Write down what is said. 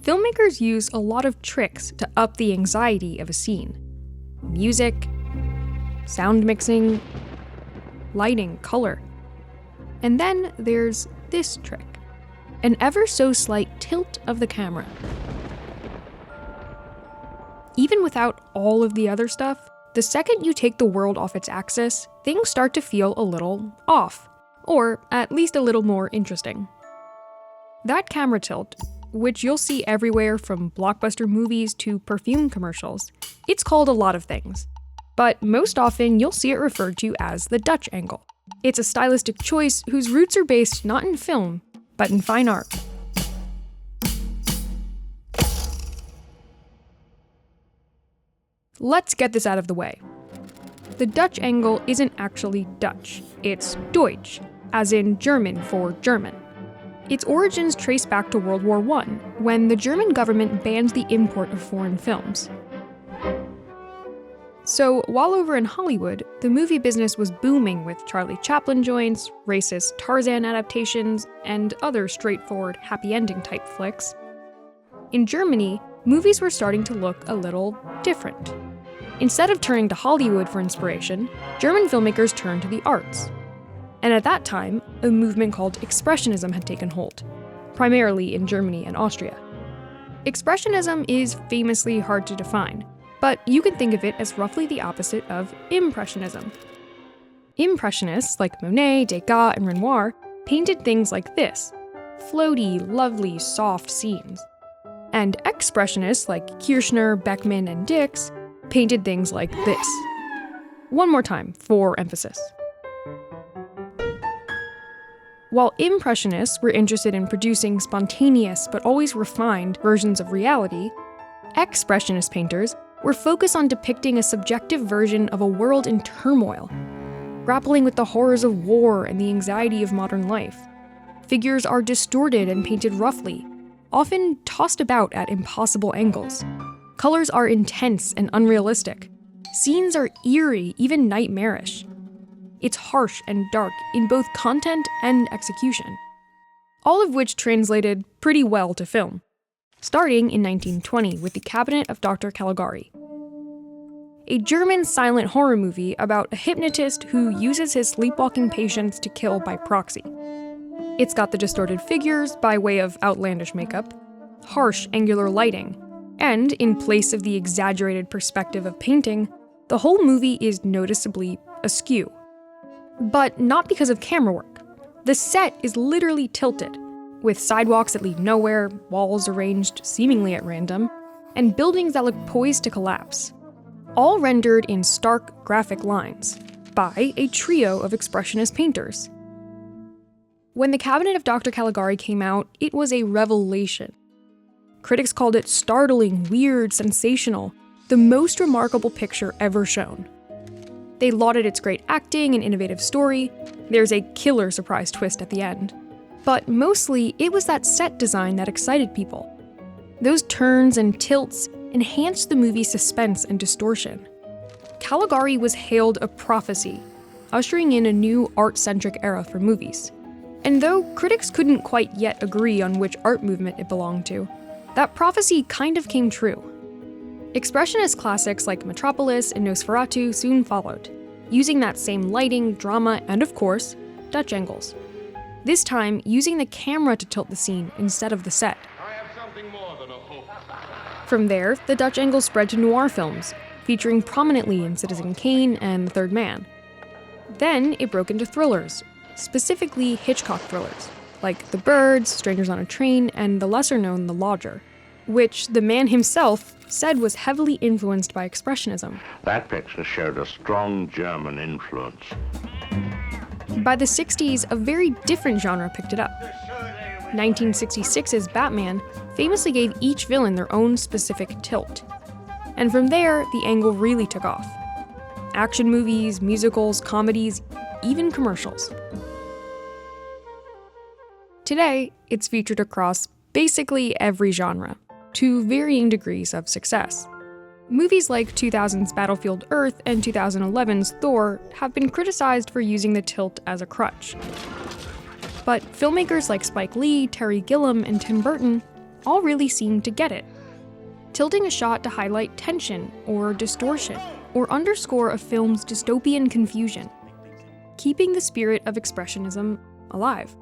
filmmakers use a lot of tricks to up the anxiety of a scene. Music, sound mixing, lighting, color. And then there's this trick. An ever so slight tilt of the camera. Even without all of the other stuff, the second you take the world off its axis, things start to feel a little off, or at least a little more interesting. That camera tilt, which you'll see everywhere from blockbuster movies to perfume commercials, it's called a lot of things. But most often you'll see it referred to as the Dutch angle. It's a stylistic choice whose roots are based not in film, but in fine art. Let's get this out of the way. The Dutch angle isn't actually Dutch, it's Deutsch, as in German for German. Its origins trace back to World War I, when the German government banned the import of foreign films. So, while over in Hollywood, the movie business was booming with Charlie Chaplin joints, racist Tarzan adaptations, and other straightforward happy ending type flicks. In Germany, movies were starting to look a little different. Instead of turning to Hollywood for inspiration, German filmmakers turned to the arts. And at that time, a movement called Expressionism had taken hold, primarily in Germany and Austria. Expressionism is famously hard to define, but you can think of it as roughly the opposite of Impressionism. Impressionists like Monet, Degas, and Renoir painted things like this: floaty, lovely, soft scenes. And Expressionists like Kirchner, Beckmann, and Dix painted things like this. One more time, for emphasis. While Impressionists were interested in producing spontaneous but always refined versions of reality, Expressionist painters were focused on depicting a subjective version of a world in turmoil, grappling with the horrors of war and the anxiety of modern life. Figures are distorted and painted roughly, often tossed about at impossible angles. Colors are intense and unrealistic. Scenes are eerie, even nightmarish. It's harsh and dark in both content and execution. All of which translated pretty well to film, starting in 1920 with The Cabinet of Dr. Caligari, a German silent horror movie about a hypnotist who uses his sleepwalking patients to kill by proxy. It's got the distorted figures by way of outlandish makeup, harsh angular lighting, and in place of the exaggerated perspective of painting, the whole movie is noticeably askew. But not because of camera work. The set is literally tilted, with sidewalks that lead nowhere, walls arranged seemingly at random, and buildings that look poised to collapse. All rendered in stark, graphic lines, by a trio of expressionist painters. When The Cabinet of Dr. Caligari came out, it was a revelation. Critics called it startling, weird, sensational, the most remarkable picture ever shown. They lauded its great acting and innovative story. There's a killer surprise twist at the end. But mostly, it was that set design that excited people. Those turns and tilts enhanced the movie's suspense and distortion. Caligari was hailed a prophecy, ushering in a new art-centric era for movies. And though critics couldn't quite yet agree on which art movement it belonged to, that prophecy kind of came true. Expressionist classics like Metropolis and Nosferatu soon followed, using that same lighting, drama, and of course, Dutch angles. This time, using the camera to tilt the scene instead of the set. I have something more than a hope. From there, the Dutch angle spread to noir films, featuring prominently in Citizen Kane and The Third Man. Then it broke into thrillers, specifically Hitchcock thrillers, like The Birds, Strangers on a Train, and the lesser-known The Lodger, which the man himself said was heavily influenced by Expressionism. That picture showed a strong German influence. By the 60s, a very different genre picked it up. 1966's Batman famously gave each villain their own specific tilt. And from there, the angle really took off. Action movies, musicals, comedies, even commercials. Today, it's featured across basically every genre, to varying degrees of success. Movies like 2000's Battlefield Earth and 2011's Thor have been criticized for using the tilt as a crutch. But filmmakers like Spike Lee, Terry Gilliam, and Tim Burton all really seem to get it. Tilting a shot to highlight tension or distortion, or underscore a film's dystopian confusion, keeping the spirit of Expressionism alive.